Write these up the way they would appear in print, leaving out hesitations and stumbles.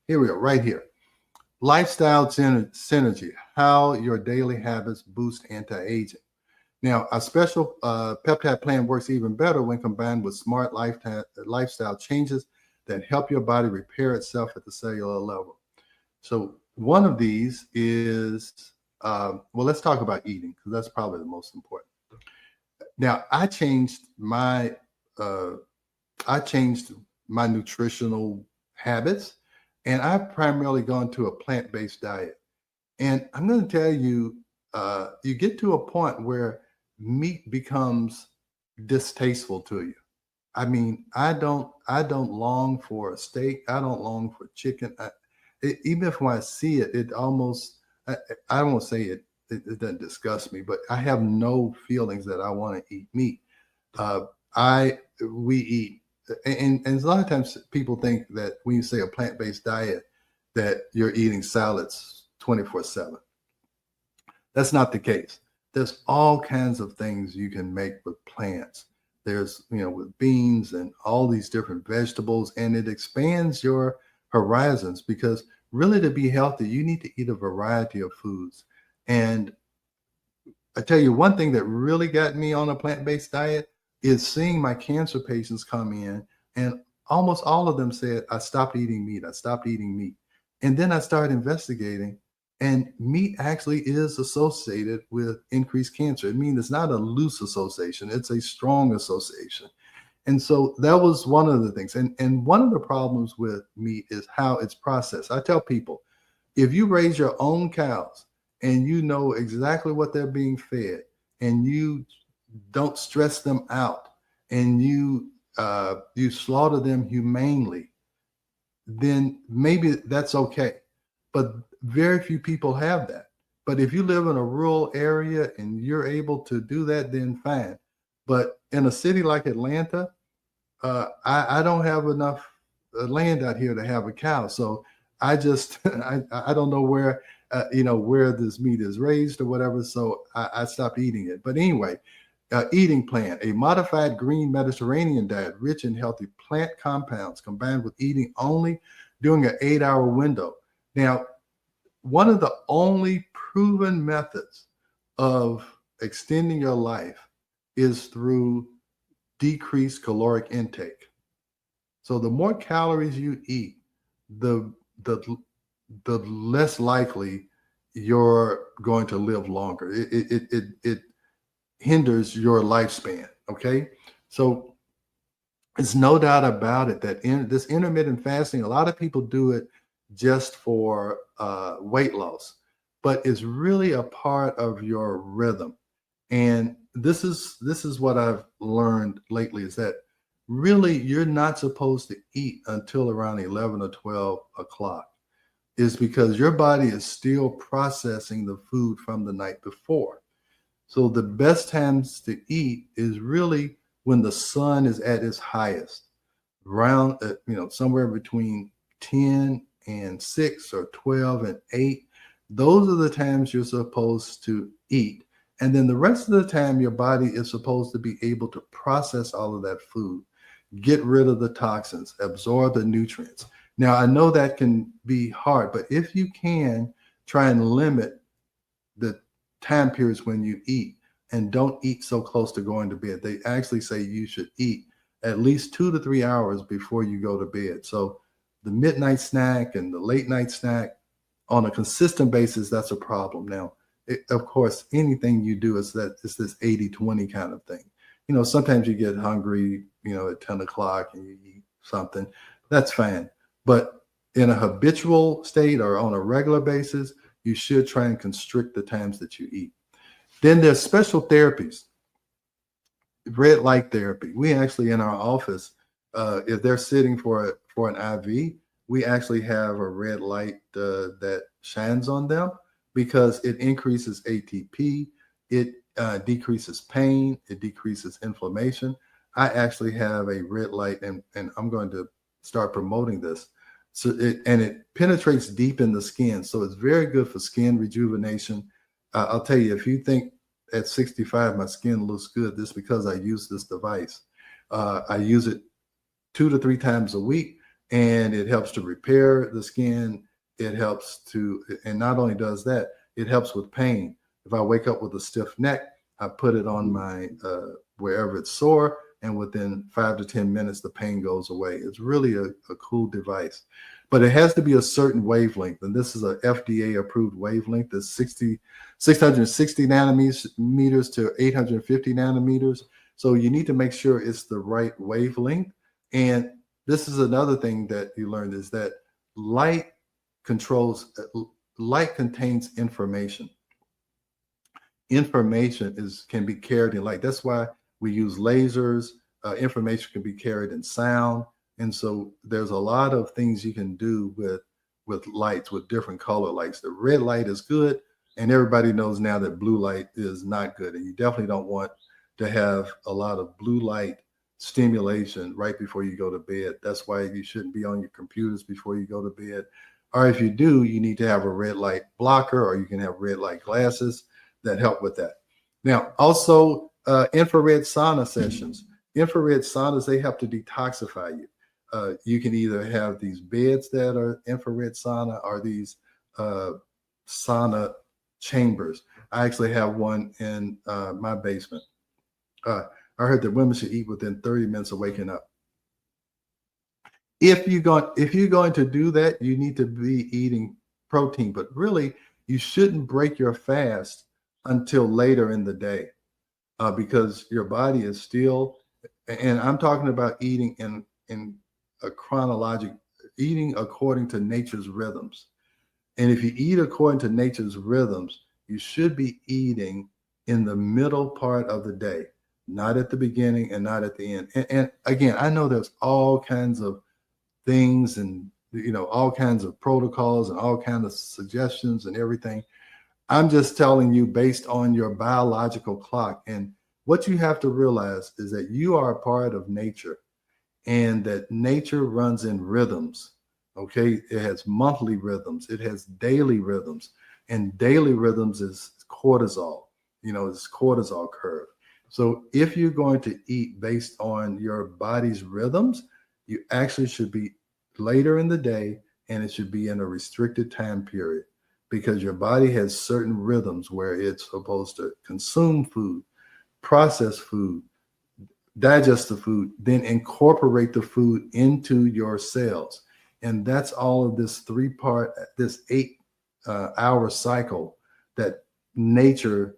Here we go, right here. Lifestyle synergy, how your daily habits boost anti-aging. Now, a special peptide plan works even better when combined with smart lifestyle changes that help your body repair itself at the cellular level. So, one of these is, well, let's talk about eating because that's probably the most important. Now, uh, I changed my nutritional habits, and I've primarily gone to a plant-based diet. And I'm going to tell you, you get to a point where meat becomes distasteful to you. I mean, I don't long for a steak. I don't long for chicken. Even if when I see it, it almost, I won't say it doesn't disgust me, but I have no feelings that I want to eat meat. I we eat, and a lot of times people think that when you say a plant-based diet, that you're eating salads 24/7. That's not the case. There's all kinds of things you can make with plants. There's, with beans and all these different vegetables, and it expands your horizons because really to be healthy, you need to eat a variety of foods. And I tell you, one thing that really got me on a plant-based diet is seeing my cancer patients come in, and almost all of them said, I stopped eating meat. I stopped eating meat. And then I started investigating, and meat actually is associated with increased cancer. I mean, it's not a loose association, it's a strong association. And so that was one of the things. And one of the problems with meat is how it's processed. I tell people, if you raise your own cows and you know exactly what they're being fed, and you don't stress them out, and you slaughter them humanely, then maybe that's okay. But very few people have that. But if you live in a rural area and you're able to do that, then fine. But in a city like Atlanta, I don't have enough land out here to have a cow, so I just I don't know where where this meat is raised or whatever. So I stopped eating it. But anyway, eating plan: a modified green Mediterranean diet rich in healthy plant compounds combined with eating only during an 8-hour window. Now, one of the only proven methods of extending your life is through decreased caloric intake. So the more calories you eat, the the the less likely you're going to live longer. It hinders your lifespan. Okay, so it's no doubt about it that in this intermittent fasting, a lot of people do it just for weight loss, but it's really a part of your rhythm. And this is what I've learned lately is that really you're not supposed to eat until around 11 or 12 o'clock, is because your body is still processing the food from the night before. So the best times to eat is really when the sun is at its highest, around somewhere between 10 and 6 or 12 and 8. Those are the times you're supposed to eat. And then the rest of the time, your body is supposed to be able to process all of that food, get rid of the toxins, absorb the nutrients. Now, I know that can be hard, but if you can, try and limit the time periods when you eat, and don't eat so close to going to bed. They actually say you should eat at least 2 to 3 hours before you go to bed. So the midnight snack and the late night snack on a consistent basis, that's a problem. Now, of course, anything you do is that it's this 80-20 kind of thing. Sometimes you get hungry, at 10 o'clock and you eat something. That's fine. But in a habitual state or on a regular basis, you should try and constrict the times that you eat. Then there's special therapies, red light therapy. We actually in our office, if they're sitting for an IV, we actually have a red light that shines on them because it increases ATP, it decreases pain, it decreases inflammation. I actually have a red light, and I'm going to start promoting this. So it penetrates deep in the skin, so it's very good for skin rejuvenation. I'll tell you, if you think at 65 my skin looks good, this is because I use this device. I use it 2 to 3 times a week, and it helps to repair the skin. It helps to, and not only does that, it helps with pain. If I wake up with a stiff neck, I put it on my wherever it's sore, and within 5 to 10 minutes, the pain goes away. It's really a cool device, but it has to be a certain wavelength, and this is a FDA approved wavelength. That's 660 nanometers to 850 nanometers. So you need to make sure it's the right wavelength. And this is another thing that you learned, is that light contains information. Information can be carried in light. That's why we use lasers. Information can be carried in sound. And so there's a lot of things you can do with lights, with different color lights. The red light is good, and everybody knows now that blue light is not good. And you definitely don't want to have a lot of blue light stimulation right before you go to bed. That's why you shouldn't be on your computers before you go to bed. Or if you do, you need to have a red light blocker, or you can have red light glasses that help with that. Now, also infrared sauna sessions. Infrared saunas, they help to detoxify you. You can either have these beds that are infrared sauna, or these sauna chambers. I actually have one in my basement. I heard that women should eat within 30 minutes of waking up. If you're going to do that, you need to be eating protein, but really you shouldn't break your fast until later in the day, because your body is still, and I'm talking about eating in a chronologic, eating according to nature's rhythms. And if you eat according to nature's rhythms, you should be eating in the middle part of the day, not at the beginning and not at the end. And again, I know there's all kinds of things, and all kinds of protocols and all kinds of suggestions and everything. I'm just telling you based on your biological clock. And what you have to realize is that you are a part of nature, and that nature runs in rhythms. Okay. It has monthly rhythms. It has daily rhythms, and daily rhythms is cortisol, it's cortisol curve. So if you're going to eat based on your body's rhythms, you actually should be later in the day, and it should be in a restricted time period, because your body has certain rhythms where it's supposed to consume food, process food, digest the food, then incorporate the food into your cells. And that's all of this this 8-hour cycle that nature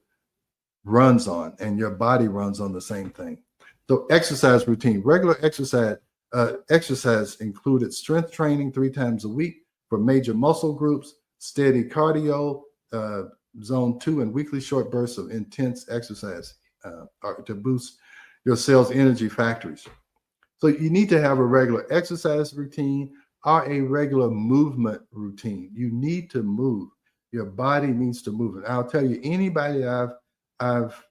runs on, and your body runs on the same thing. So exercise routine, regular exercise included strength training 3 times a week for major muscle groups, steady cardio, zone 2, and weekly short bursts of intense exercise to boost your cells' energy factories. So you need to have a regular exercise routine or a regular movement routine. You need to move. Your body needs to move. And I'll tell you, anybody I've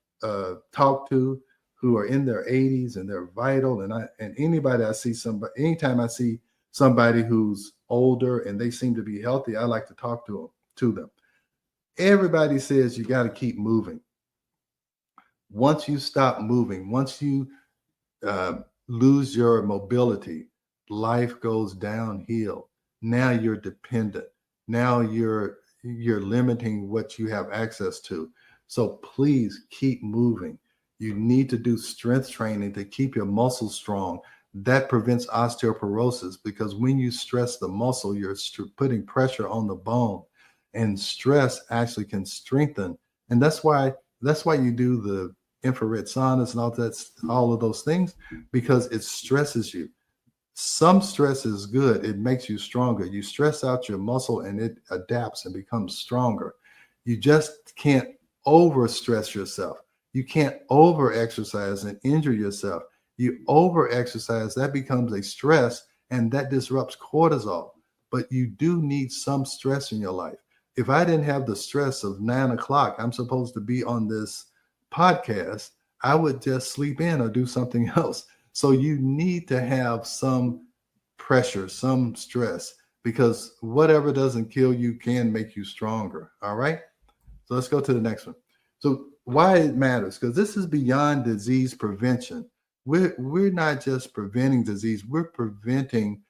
talked to who are in their 80s and they're vital, and anybody I see anytime I see somebody who's older and they seem to be healthy, I like to talk to them. Everybody says you got to keep moving. Once you stop moving, once you lose your mobility, life goes downhill. Now you're dependent. Now you're limiting what you have access to. So please keep moving. You need to do strength training to keep your muscles strong. That prevents osteoporosis, because when you stress the muscle, you're putting pressure on the bone, and stress actually can strengthen. And that's why you do the infrared saunas and all of those things, because it stresses you. Some stress is good. It makes you stronger. You stress out your muscle and it adapts and becomes stronger. You just can't over stress yourself. You can't over exercise and injure yourself. You over exercise, that becomes a stress, and that disrupts cortisol. But you do need some stress in your life. If I didn't have the stress of 9 o'clock, I'm supposed to be on this podcast, I would just sleep in or do something else. So you need to have some pressure, some stress, because whatever doesn't kill you can make you stronger. All right. So let's go to the next one. So why it matters, because this is beyond disease prevention. We're not just preventing disease, we're preventing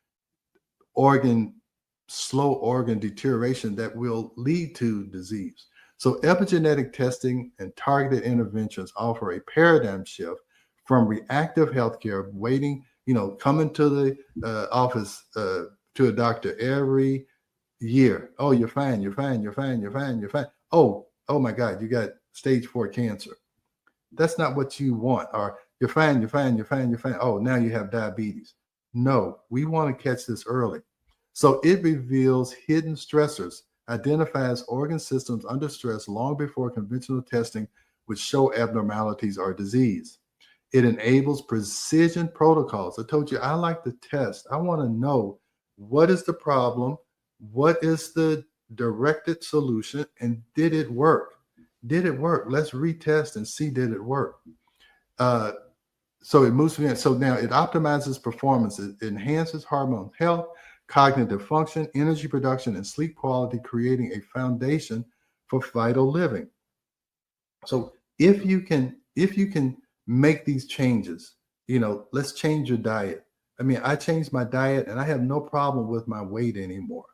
organ, slow organ deterioration that will lead to disease. So epigenetic testing and targeted interventions offer a paradigm shift from reactive healthcare, waiting, coming to the office to a doctor every year. Oh, you're fine, you're fine, you're fine, you're fine, you're fine. Oh my God, you got stage 4 cancer. That's not what you want. Or you're fine, you're fine, you're fine, you're fine. Oh, now you have diabetes. No, we want to catch this early. So it reveals hidden stressors, identifies organ systems under stress long before conventional testing would show abnormalities or disease. It enables precision protocols. I told you I like to test. I want to know what is the problem, what is the directed solution, and did it work? Did it work? Let's retest and see, did it work? So it moves from there. So now it optimizes performance. It enhances hormone health, cognitive function, energy production, and sleep quality, creating a foundation for vital living. So if you can make these changes, let's change your diet. I mean, I changed my diet and I have no problem with my weight anymore.